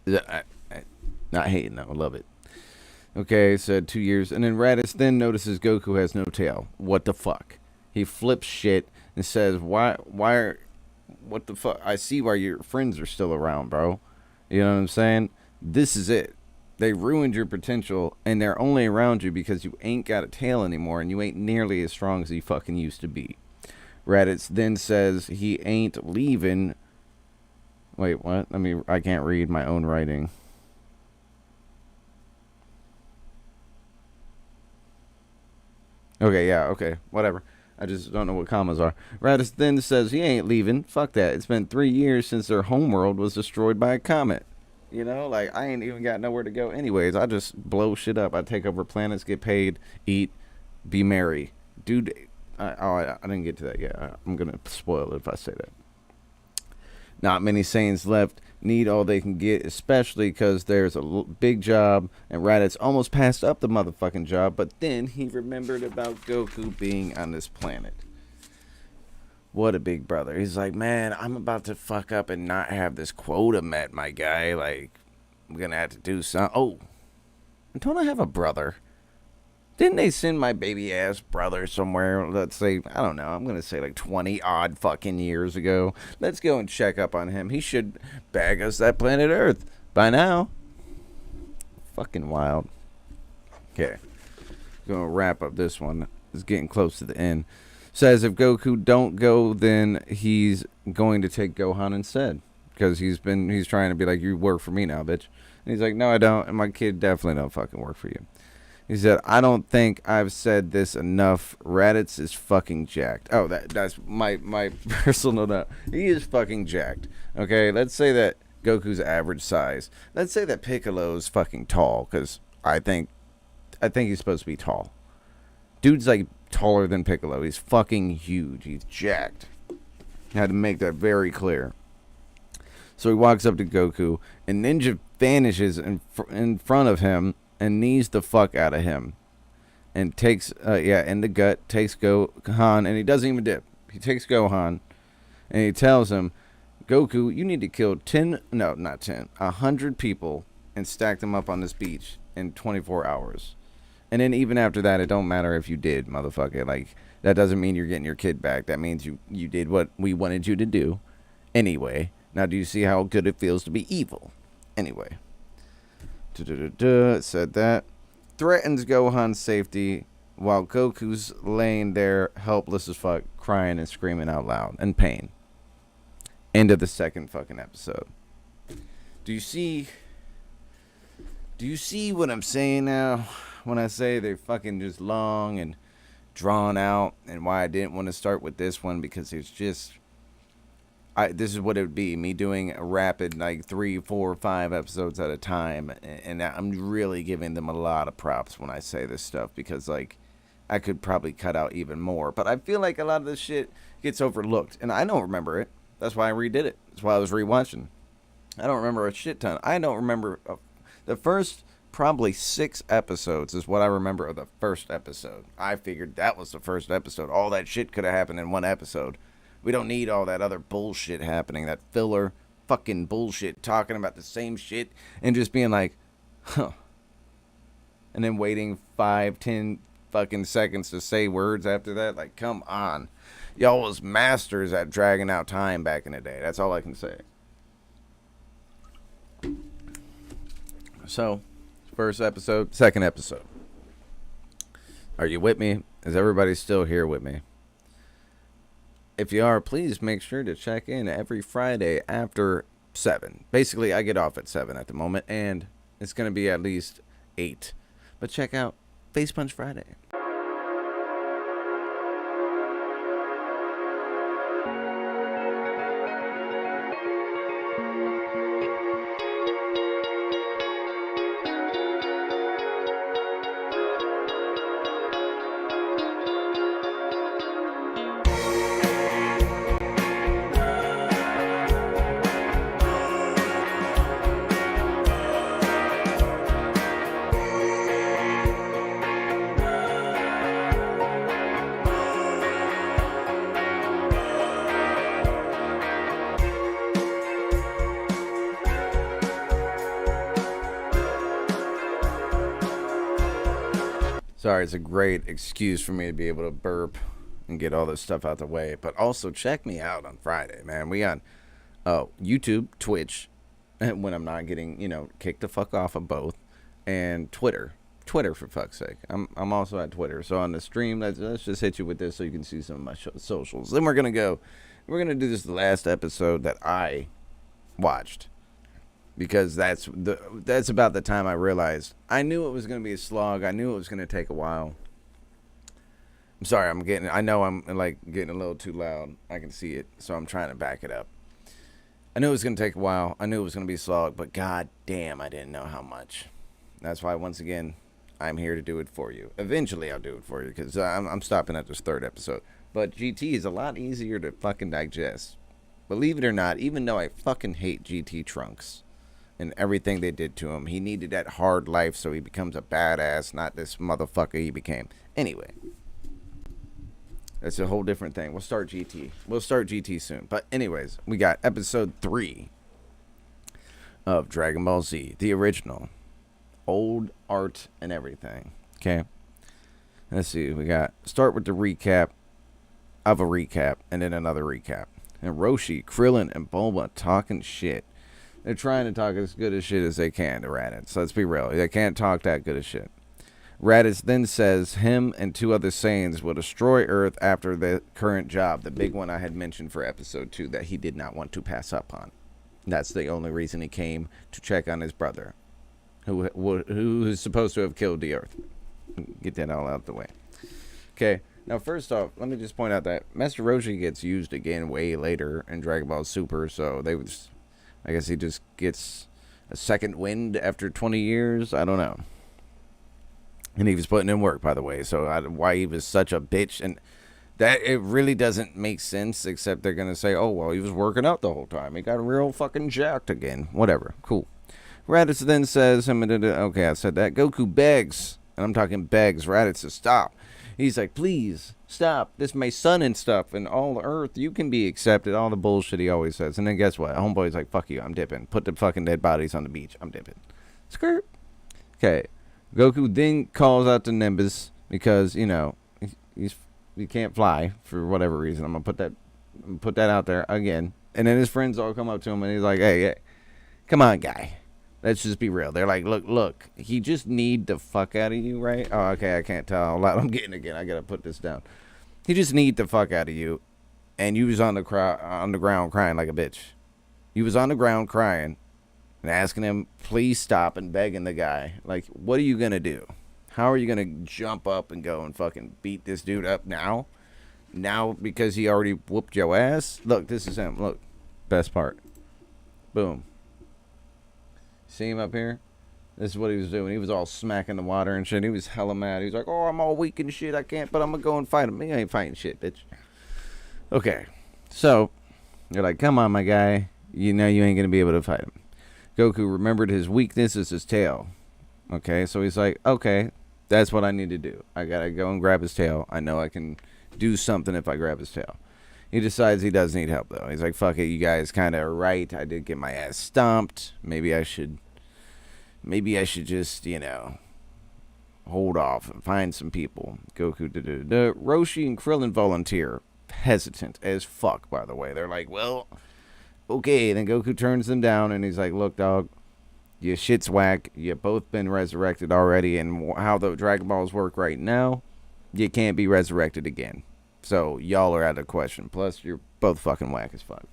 I not hating though, I love it. Okay, said 2 years. And then Raditz then notices Goku has no tail. What the fuck? He flips shit and says, what the fuck? I see why your friends are still around, bro. You know what I'm saying? This is it. They ruined your potential, and they're only around you because you ain't got a tail anymore, and you ain't nearly as strong as you fucking used to be. Raditz then says he ain't leaving. Wait, what? I can't read my own writing. Okay, yeah, okay, whatever. I just don't know what commas are. Raditz then says he ain't leaving. Fuck that. It's been 3 years since their homeworld was destroyed by a comet. You know, like, I ain't even got nowhere to go anyways. I just blow shit up. I take over planets, get paid, eat, be merry. Dude, I didn't get to that yet. I'm going to spoil it if I say that. Not many Saiyans left need all they can get, especially because there's a big job, and Raditz almost passed up the motherfucking job, but then he remembered about Goku being on this planet. What a big brother. He's like, man, I'm about to fuck up and not have this quota met, my guy. Like, I'm going to have to do something. Oh, don't I have a brother? Didn't they send my baby ass brother somewhere? Let's say, I don't know, I'm going to say like 20 odd fucking years ago. Let's go and check up on him. He should bag us that planet Earth by now. Fucking wild. Okay. Going to wrap up this one. It's getting close to the end. Says if Goku don't go, then he's going to take Gohan instead. Because he's trying to be like, you work for me now, bitch. And he's like, no, I don't. And my kid definitely don't fucking work for you. He said, I don't think I've said this enough. Raditz is fucking jacked. Oh, that's my personal note. He is fucking jacked. Okay, let's say that Goku's average size. Let's say that Piccolo's fucking tall, because I think he's supposed to be tall. Dude's like taller than Piccolo. He's fucking huge. He's jacked. Had to make that very clear. So he walks up to Goku, and Ninja vanishes in front of him and knees the fuck out of him. And takes, in the gut, takes Gohan, and he doesn't even dip. He takes Gohan, and he tells him, Goku, you need to kill 100 people and stack them up on this beach in 24 hours. And then even after that, it don't matter if you did, motherfucker. Like, that doesn't mean you're getting your kid back. That means you did what we wanted you to do. Anyway, now do you see how good it feels to be evil? Anyway. It said that. Threatens Gohan's safety while Goku's laying there helpless as fuck, crying and screaming out loud in pain. End of the second fucking episode. Do you see what I'm saying now? When I say they're fucking just long and drawn out, and why I didn't want to start with this one, because it's just, this is what it would be, me doing a rapid, like 3, 4, 5 episodes at a time, and I'm really giving them a lot of props when I say this stuff, because, like, I could probably cut out even more, but I feel like a lot of this shit gets overlooked, and I don't remember it. That's why I redid it. That's why I was rewatching. I don't remember a shit ton. I don't remember the first probably 6 episodes is what I remember of the first episode. I figured that was the first episode. All that shit could have happened in one episode. We don't need all that other bullshit happening, that filler fucking bullshit, talking about the same shit and just being like, huh. And then waiting 5, 10 fucking seconds to say words after that. Like, come on. Y'all was masters at dragging out time back in the day. That's all I can say. So, first episode, second episode. Are you with me? Is everybody still here with me? If you are, please make sure to check in every Friday after 7. Basically, I get off at 7 at the moment, and it's going to be at least 8. But check out Face Punch Friday. Sorry, it's a great excuse for me to be able to burp and get all this stuff out the way. But also, check me out on Friday, man. We on YouTube, Twitch, when I'm not getting, kicked the fuck off of both. and Twitter. Twitter, for fuck's sake. I'm also at Twitter. So on the stream, let's just hit you with this so you can see some of my socials. Then we're gonna go. We're gonna do this last episode that I watched, because that's about the time I realized I knew it was gonna be a slog. I knew it was gonna take a while. I'm sorry. I know I'm like getting a little too loud. I can see it, so I'm trying to back it up. I knew it was gonna take a while. I knew it was gonna be a slog, but god damn, I didn't know how much. That's why, once again, I'm here to do it for you. Eventually, I'll do it for you, because I'm stopping at this 3rd episode. But GT is a lot easier to fucking digest. Believe it or not, even though I fucking hate GT Trunks and everything they did to him, he needed that hard life so he becomes a badass, not this motherfucker he became. Anyway, that's a whole different thing. We'll start GT. We'll start GT soon. But anyways, we got episode 3 of Dragon Ball Z, the original. Old art and everything. Okay, let's see. We got start with the recap of a recap, and then another recap. And Roshi, Krillin, and Bulma talking shit. They're trying to talk as good as shit as they can to Raditz. Let's be real. They can't talk that good as shit. Raditz then says him and 2 other Saiyans will destroy Earth after the current job, the big one I had mentioned for episode 2 that he did not want to pass up on. That's the only reason he came, to check on his brother, who is supposed to have killed the Earth. Get that all out the way. Okay, now first off, let me just point out that Master Roshi gets used again way later in Dragon Ball Super, so I guess he just gets a second wind after 20 years. I don't know. And he was putting in work, by the way, so why he was such a bitch, and that it really doesn't make sense, except they're gonna say, oh well, he was working out the whole time, he got real fucking jacked again. Whatever, cool. Raditz then says, okay, I said that. Goku begs, and I'm talking begs Raditz to stop. He's like, please, stop. This is my son and stuff, and all the Earth, you can be accepted. All the bullshit he always says. And then guess what? Homeboy's like, fuck you, I'm dipping. Put the fucking dead bodies on the beach. I'm dipping. Skirt. Okay. Goku then calls out to Nimbus because, you know, he can't fly for whatever reason. I'm gonna put that out there again. And then his friends all come up to him, and he's like, hey, come on, guy. Let's just be real. They're like, look, he just need the fuck out of you, right? Oh, okay, I can't tell how loud I'm getting again. I gotta put this down. He just need the fuck out of you, and you was on the ground crying like a bitch. You was on the ground crying and asking him, please stop, and begging the guy. Like, what are you gonna do? How are you gonna jump up and go and fucking beat this dude up now? Now because he already whooped your ass? Look, this is him. Look, best part. Boom. See him up here? This is what he was doing. He was all smacking the water and shit. He was hella mad. He was like, oh, I'm all weak and shit. I can't, but I'm going to go and fight him. He ain't fighting shit, bitch. Okay. So, you're like, come on, my guy. You know you ain't going to be able to fight him. Goku remembered his weakness is his tail. Okay, so he's like, okay, that's what I need to do. I got to go and grab his tail. I know I can do something if I grab his tail. He decides he does need help, though. He's like, fuck it, you guys kind of are right. I did get my ass stomped. Maybe I should just, you know, hold off and find some people. Goku, Roshi and Krillin volunteer. Hesitant as fuck, by the way. They're like, well, okay. Then Goku turns them down, and he's like, look, dog, your shit's whack. You both been resurrected already, and how the Dragon Balls work right now, you can't be resurrected again. So, y'all are out of question. Plus, you're both fucking whack as fuck.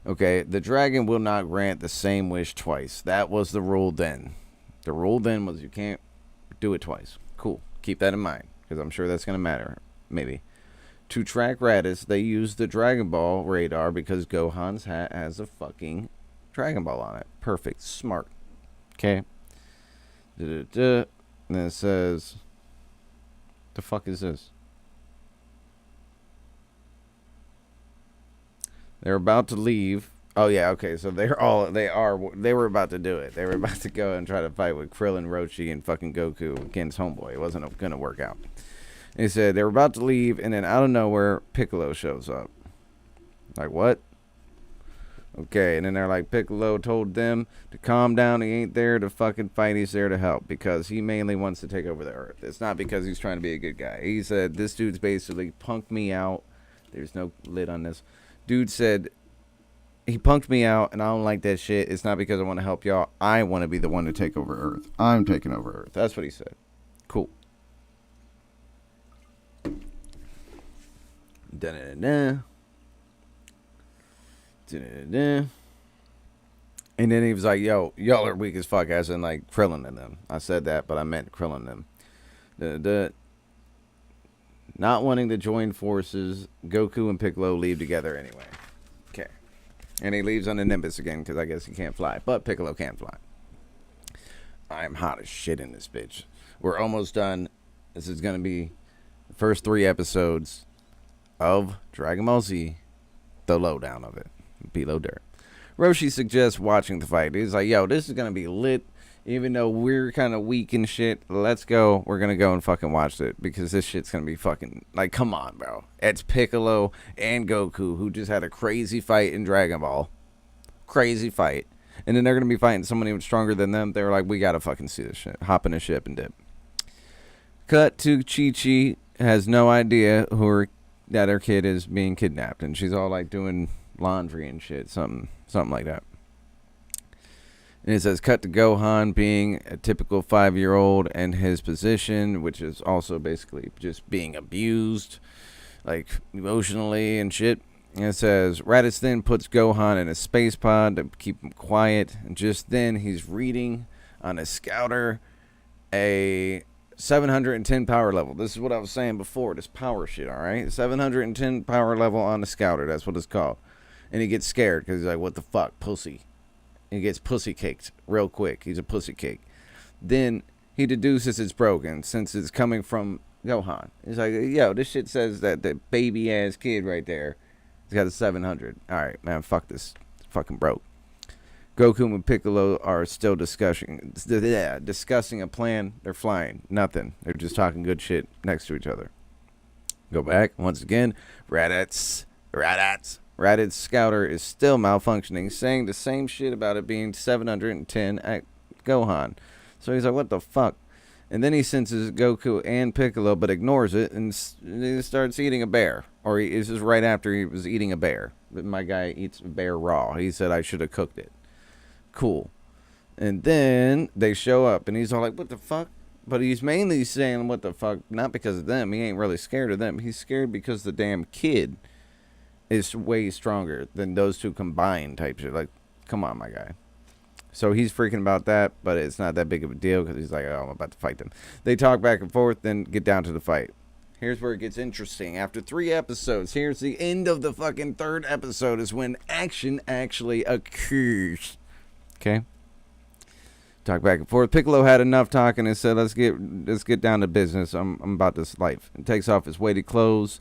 Okay, the dragon will not grant the same wish twice. That was the rule then. The rule then was you can't do it twice. Cool. Keep that in mind, because I'm sure that's going to matter. Maybe. To track Raditz, they used the Dragon Ball radar because Gohan's hat has a fucking Dragon Ball on it. Perfect. Smart. Okay. And then it says, the fuck is this? They're about to leave. Oh yeah, okay. So they were about to do it. They were about to go and try to fight with Krillin, Roshi, and fucking Goku against Homeboy. It wasn't gonna work out. They said they were about to leave, and then out of nowhere, Piccolo shows up. Like, what? Okay, and then they're like, Piccolo told them to calm down. He ain't there to fucking fight. He's there to help because he mainly wants to take over the Earth. It's not because he's trying to be a good guy. He said, this dude's basically punked me out. There's no lid on this. Dude said he punked me out, and I don't like that shit. It's not because I want to help y'all. I want to be the one to take over Earth. I'm taking over Earth. That's what he said. Cool. Da-da-da-da. Da-da-da-da. And then he was like, yo, y'all are weak as fuck, as in like Krillin and them. I said that, but I meant Krillin and them. Da-da-da. Not wanting to join forces, Goku and Piccolo leave together anyway. Okay. And he leaves on the Nimbus again, because I guess he can't fly. But Piccolo can fly. I'm hot as shit in this bitch. We're almost done. This is going to be the first 3 episodes of Dragon Ball Z, the lowdown of it. Below dirt. Roshi suggests watching the fight. He's like, yo, this is going to be lit. Even though we're kind of weak and shit, let's go. We're going to go and fucking watch it. Because this shit's going to be fucking... Like, come on, bro. It's Piccolo and Goku, who just had a crazy fight in Dragon Ball. Crazy fight. And then they're going to be fighting someone even stronger than them. They were like, we got to fucking see this shit. Hop in a ship and dip. Cut to Chi-Chi. Has no idea that her kid is being kidnapped. And she's all like doing laundry and shit. Something like that. And it says, cut to Gohan being a typical 5-year-old and his position, which is also basically just being abused, like, emotionally and shit. And it says, Raditz then puts Gohan in a space pod to keep him quiet. And just then, he's reading on a scouter a 710 power level. This is what I was saying before, this power shit, alright? 710 power level on the scouter, that's what it's called. And he gets scared, because he's like, what the fuck, pussy. He gets pussy caked real quick. He's a pussy cake. Then he deduces it's broken since it's coming from Gohan. He's like, yo, this shit says that the baby ass kid right there has got a 700. Alright, man, fuck this. It's fucking broke. Goku and Piccolo are still discussing a plan. They're flying. Nothing. They're just talking good shit next to each other. Go back. Once again. Raditz. Raditz's scouter is still malfunctioning, saying the same shit about it being 710 at Gohan. So he's like, what the fuck? And then he senses Goku and Piccolo, but ignores it, and he starts eating a bear. Or this is right after he was eating a bear. But my guy eats a bear raw. He said I should have cooked it. Cool. And then they show up, and he's all like, what the fuck? But he's mainly saying what the fuck, not because of them. He ain't really scared of them. He's scared because the damn kid is way stronger than those two combined type shit. Like, come on, my guy. So he's freaking about that, but it's not that big of a deal because he's like, oh, I'm about to fight them. They talk back and forth, then get down to the fight. Here's where it gets interesting. After 3 episodes, here's the end of the fucking 3rd episode is when action actually occurs. Okay? Talk back and forth. Piccolo had enough talking and said, let's get down to business. I'm about this life. And takes off his weighted clothes.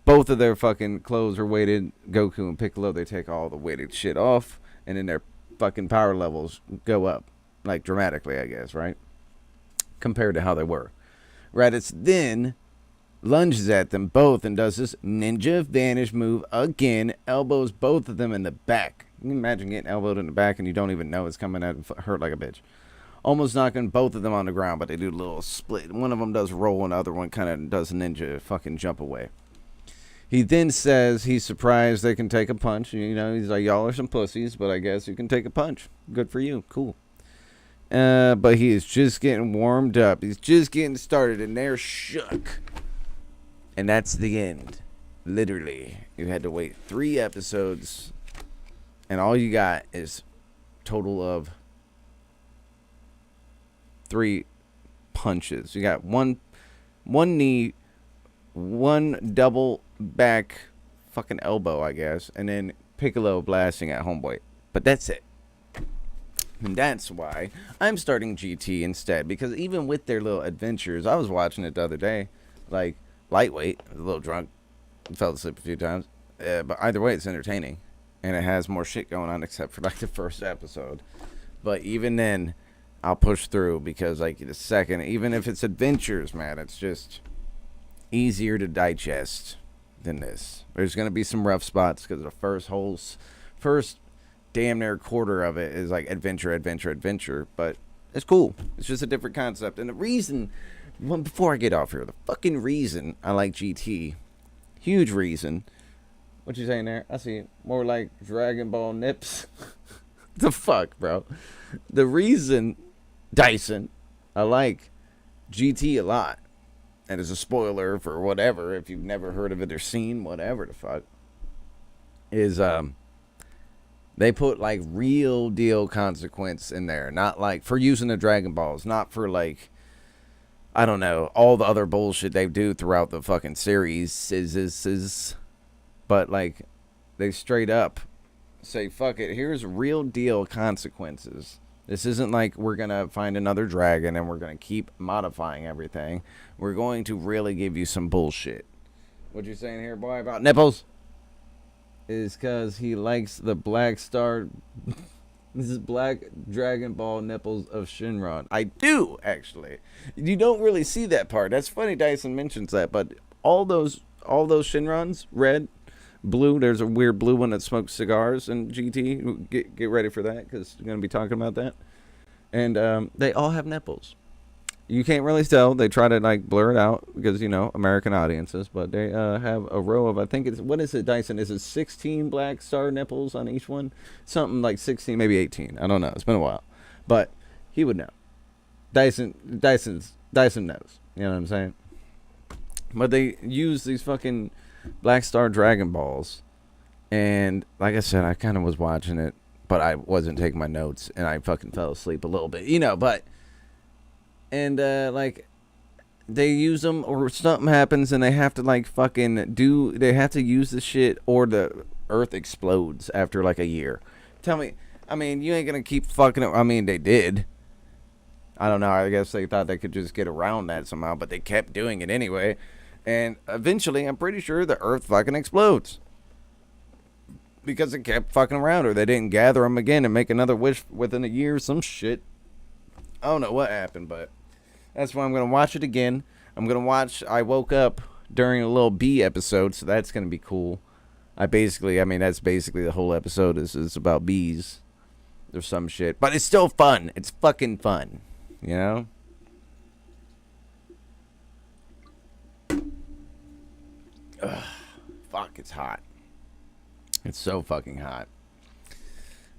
Both of their fucking clothes are weighted. Goku and Piccolo, they take all the weighted shit off. And then their fucking power levels go up. Like, dramatically, I guess, right? Compared to how they were. Raditz then lunges at them both and does this ninja vanish move again. Elbows both of them in the back. Can you imagine getting elbowed in the back and you don't even know it's coming at and hurt like a bitch? Almost knocking both of them on the ground, but they do a little split. One of them does roll and the other one kind of does ninja fucking jump away. He then says he's surprised they can take a punch. You know, he's like, y'all are some pussies, but I guess you can take a punch. Good for you. Cool. But he is just getting warmed up. He's just getting started, and they're shook. And that's the end. Literally. You had to wait 3 episodes, and all you got is total of 3 punches. You got one knee, 1 double back fucking elbow, I guess, and then Piccolo blasting at homeboy. But that's it. And that's why I'm starting GT instead, because even with their little adventures, I was watching it the other day, like, lightweight, a little drunk, fell asleep a few times, but either way, it's entertaining, and it has more shit going on except for, like, the first episode. But even then, I'll push through, because, like, the second, even if it's adventures, man, it's just easier to digest than this. There's going to be some rough spots, because the first damn near quarter of it is like adventure, but it's cool. It's just a different concept. And the reason, before I get off here, the fucking reason I like GT, huge reason, What you saying there? I see more like Dragon Ball nips. The fuck, bro? The reason, Dyson, I like GT a lot, and as a spoiler for whatever, if you've never heard of it or seen whatever the fuck, is they put like real deal consequence in there, not like for using the Dragon Balls, not for like, I don't know, all the other bullshit they do throughout the fucking series is but like they straight up say, fuck it, here's real deal consequences. This isn't like we're gonna find another dragon and we're gonna keep modifying everything. We're going to really give you some bullshit. What you saying here, boy, about nipples? Is because he likes the black star. This is black Dragon Ball nipples of Shinron. I do, actually. You don't really see that part. That's funny Dyson mentions that, but all those Shinrons, red, blue, there's a weird blue one that smokes cigars in GT. Get ready for that, because we're going to be talking about that. And they all have nipples. You can't really tell. They try to like blur it out because, you know, American audiences. But they have a row of, I think it's, what is it, Dyson? Is it 16 black star nipples on each one? Something like 16, maybe 18. I don't know. It's been a while. But he would know. Dyson knows. You know what I'm saying? But they use these fucking black star Dragon Balls. And like I said, I kind of was watching it, but I wasn't taking my notes. And I fucking fell asleep a little bit. You know, but... And, like, they use them or something happens and they have to, like, they have to use the shit or the earth explodes after, like, a year. Tell me, I mean, you ain't gonna keep fucking it. I mean, they did. I don't know. I guess they thought they could just get around that somehow, but they kept doing it anyway. And eventually, I'm pretty sure the earth fucking explodes. Because it kept fucking around, or they didn't gather them again and make another wish within a year or some shit. I don't know what happened, but that's why I'm going to watch it again. I woke up during a little bee episode, so that's going to be cool. That's basically the whole episode is about bees or some shit. But it's still fun. It's fucking fun, you know? Ugh, fuck, it's hot. It's so fucking hot.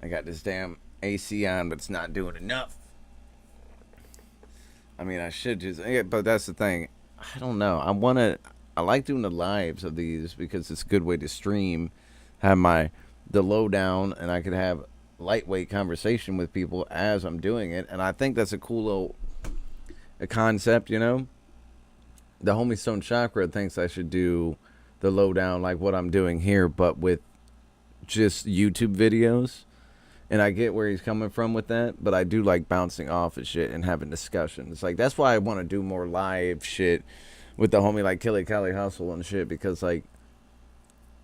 I got this damn AC on, but it's not doing enough. I mean, I should just, but that's the thing. I don't know. I like doing the lives of these because it's a good way to stream, have the lowdown, and I could have lightweight conversation with people as I'm doing it. And I think that's a cool little concept, you know? The homie Stone Chakra thinks I should do the lowdown like what I'm doing here, but with just YouTube videos. And I get where he's coming from with that, but I do like bouncing off of shit and having discussions. Like, that's why I want to do more live shit with the homie like Killy Cali Hustle and shit, because like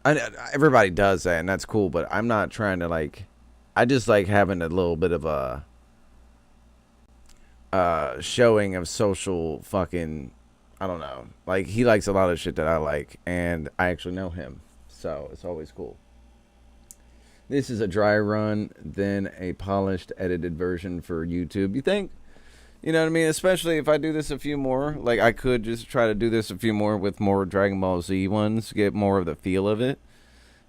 everybody does that and that's cool, but I'm not trying to like, I just like having a little bit of a showing of social fucking, I don't know. Like, he likes a lot of shit that I like, and I actually know him, so it's always cool. This is a dry run, then a polished, edited version for YouTube. You think? You know what I mean? Especially if I do this a few more. Like, I could just try to do this a few more with more Dragon Ball Z ones, get more of the feel of it,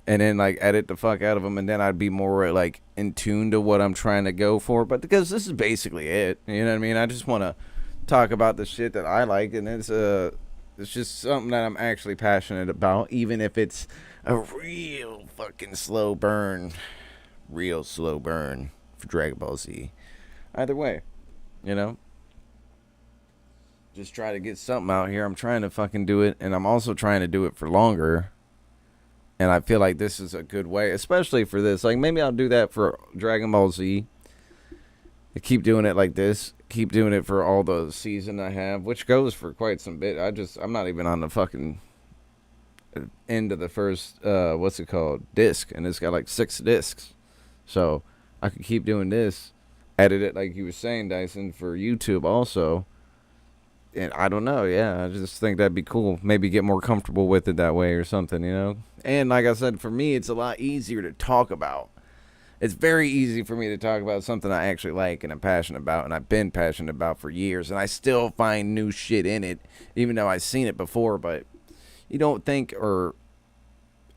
and then, like, edit the fuck out of them, and then I'd be more, like, in tune to what I'm trying to go for. But because this is basically it, you know what I mean? I just want to talk about the shit that I like, and it's just something that I'm actually passionate about, even if it's a real fucking slow burn for Dragon Ball Z. Either way, you know, just try to get something out here. I'm trying to fucking do it, and I'm also trying to do it for longer. And I feel like this is a good way, especially for this. Like, maybe I'll do that for Dragon Ball Z. I keep doing it like this. Keep doing it for all the season I have, which goes for quite some bit. I'm not even on the fucking end of the first, what's it called, disc, and it's got like 6 discs. So I could keep doing this, edit it like you were saying, Dyson, for YouTube also. And I don't know, yeah, I just think that'd be cool. Maybe get more comfortable with it that way or something, you know? And like I said, for me, it's a lot easier to talk about. It's very easy for me to talk about something I actually like and I'm passionate about, and I've been passionate about for years, and I still find new shit in it, even though I've seen it before. But you don't think, or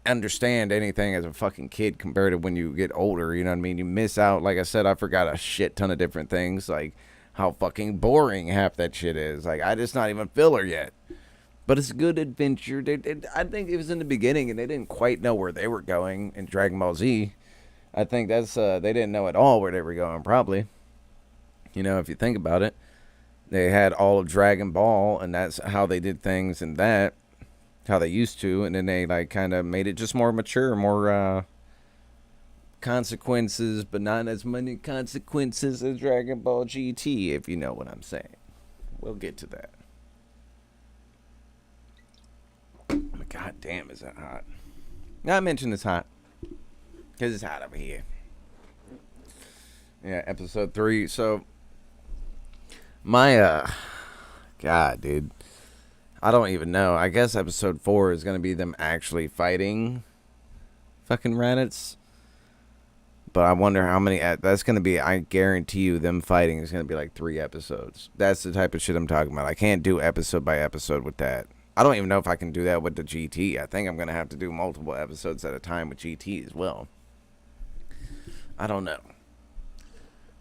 understand anything as a fucking kid compared to when you get older. You know what I mean? You miss out. Like I said, I forgot a shit ton of different things, like how fucking boring half that shit is. Like, I just not even filler yet. But it's a good adventure. I think it was in the beginning, and they didn't quite know where they were going in Dragon Ball Z. I think that's they didn't know at all where they were going, probably. You know, if you think about it, they had all of Dragon Ball, and that's how they did things, and that how they used to, and then they like kind of made it just more mature, more consequences, but not as many consequences as Dragon Ball GT, if you know what I'm saying. We'll get to that. But god damn, is that hot? Now I mentioned it's hot because it's hot over here. Yeah, episode 3. So my god, dude, I don't even know. I guess episode 4 is gonna be them actually fighting fucking Raditz. But I wonder how many. That's going to be, I guarantee you, them fighting is going to be like 3 episodes. That's the type of shit I'm talking about. I can't do episode by episode with that. I don't even know if I can do that with the GT. I think I'm going to have to do multiple episodes at a time with GT as well. I don't know.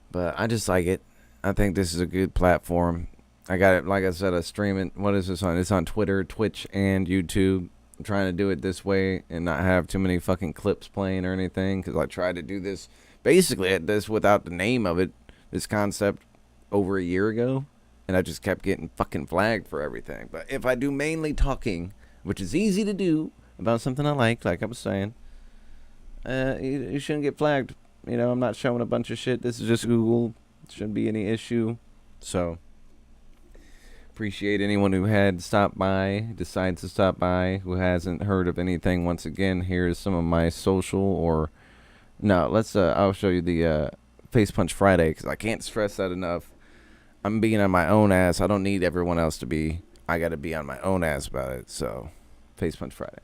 But I just like it. I think this is a good platform. I got it, like I said, I stream it. What is this on? It's on Twitter, Twitch, and YouTube. I'm trying to do it this way and not have too many fucking clips playing or anything, because I tried to do this basically at this without the name of it, this concept, over a year ago, and I just kept getting fucking flagged for everything. But if I do mainly talking, which is easy to do about something I like I was saying, you shouldn't get flagged. You know, I'm not showing a bunch of shit. This is just Google. Shouldn't be any issue. So appreciate anyone who had stopped by, decides to stop by, who hasn't heard of anything. Once again, here's some of my social, or no, let's I'll show you the Face Punch Friday, because I can't stress that enough. I'm being on my own ass. I don't need everyone else to be. I gotta be on my own ass about it. So Face Punch Friday.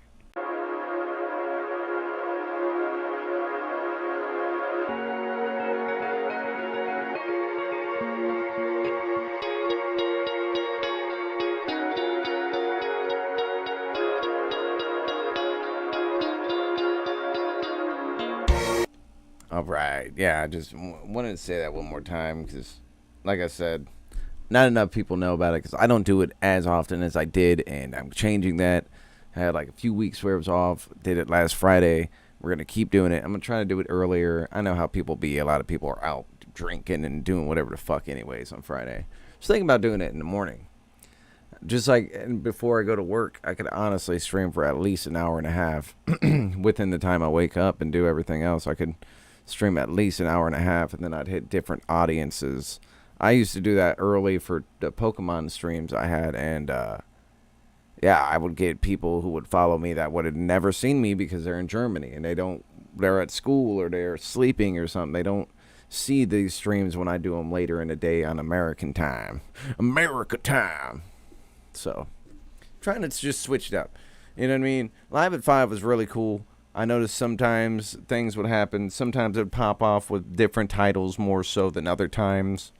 All right. Yeah, I just wanted to say that one more time because, like I said, not enough people know about it because I don't do it as often as I did, and I'm changing that. I had like a few weeks where it was off. Did it last Friday. We're going to keep doing it. I'm going to try to do it earlier. I know how people be. A lot of people are out drinking and doing whatever the fuck anyways on Friday. Just thinking about doing it in the morning. Just like before I go to work, I could honestly stream for at least an hour and a half within the time I wake up and do everything else. I could stream at least an hour and a half, and then I'd hit different audiences. I used to do that early for the Pokemon streams I had, and yeah, I would get people who would follow me that would have never seen me because they're in Germany and they're at school or they're sleeping or something. They don't see these streams when I do them later in the day on American time. America time. So, trying to just switch it up. You know what I mean? Live at 5 was really cool. I noticed sometimes things would happen. Sometimes it would pop off with different titles more so than other times.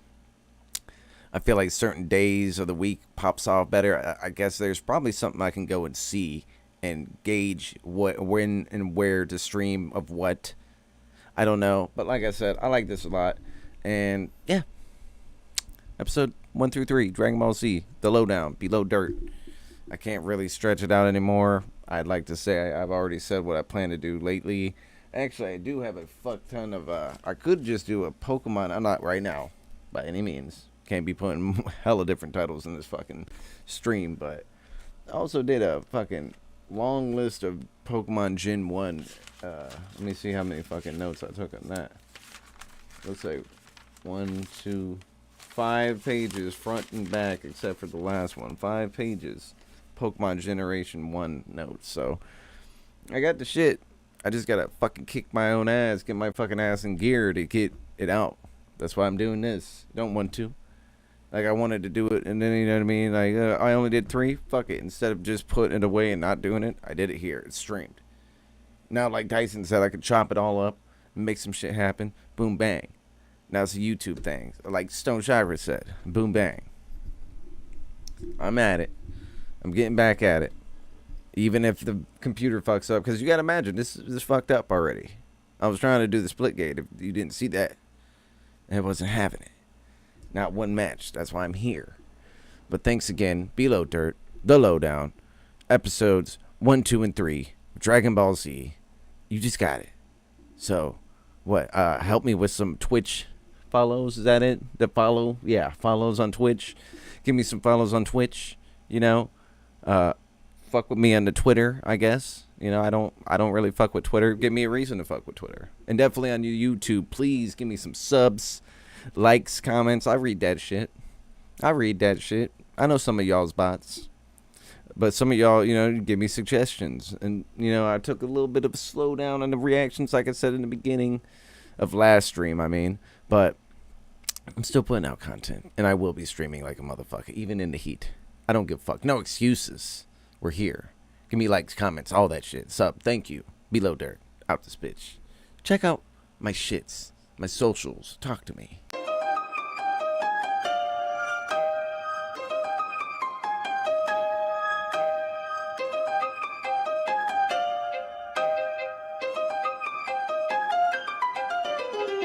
I feel like certain days of the week pops off better. I guess there's probably something I can go and see and gauge what, when, and where to stream of what. I don't know. But like I said, I like this a lot. And yeah. Episode 1 through 3, Dragon Ball Z, The Lowdown, Below Dirt. I can't really stretch it out anymore. I'd like to say I've already said what I plan to do lately. Actually, I do have a fuck ton of, I could just do a Pokemon. I'm not right now, by any means. Can't be putting hella different titles in this fucking stream, but I also did a fucking long list of Pokemon Gen 1. Let me see how many fucking notes I took on that. Looks like 1, 2, 5 pages, front and back, except for the last one. 5 pages. Pokemon Generation 1 notes. So, I got the shit. I just gotta fucking kick my own ass, get my fucking ass in gear to get it out. That's why I'm doing this. Don't want to. Like, I wanted to do it, and then, you know what I mean? Like, I only did 3. Fuck it. Instead of just putting it away and not doing it, I did it here. It's streamed. Now, like Tyson said, I could chop it all up and make some shit happen. Boom, bang. Now it's a YouTube thing. Like Stone Shiver said. Boom, bang. I'm at it. I'm getting back at it. Even if the computer fucks up, because you gotta imagine this is fucked up already. I was trying to do the split gate. If you didn't see that, and I wasn't having it. Not one match. That's why I'm here. But thanks again, Below Dirt, The Lowdown, episodes 1, 2, and 3, Dragon Ball Z. You just got it. So, what? Help me with some Twitch follows. Is that it? The follow? Yeah, follows on Twitch. Give me some follows on Twitch. You know, fuck with me on the Twitter, I guess. You know, I don't really fuck with Twitter. Give me a reason to fuck with Twitter. And definitely on your YouTube, please give me some subs, likes, comments. I read that shit. I know some of y'all's bots. But some of y'all, you know, give me suggestions. And, you know, I took a little bit of a slowdown on the reactions, like I said in the beginning of last stream, I mean. But I'm still putting out content. And I will be streaming like a motherfucker, even in the heat. I don't give a fuck. No excuses. We're here. Give me likes, comments, all that shit. Sub, thank you. Below Dirt. Out this bitch. Check out my shits, my socials. Talk to me.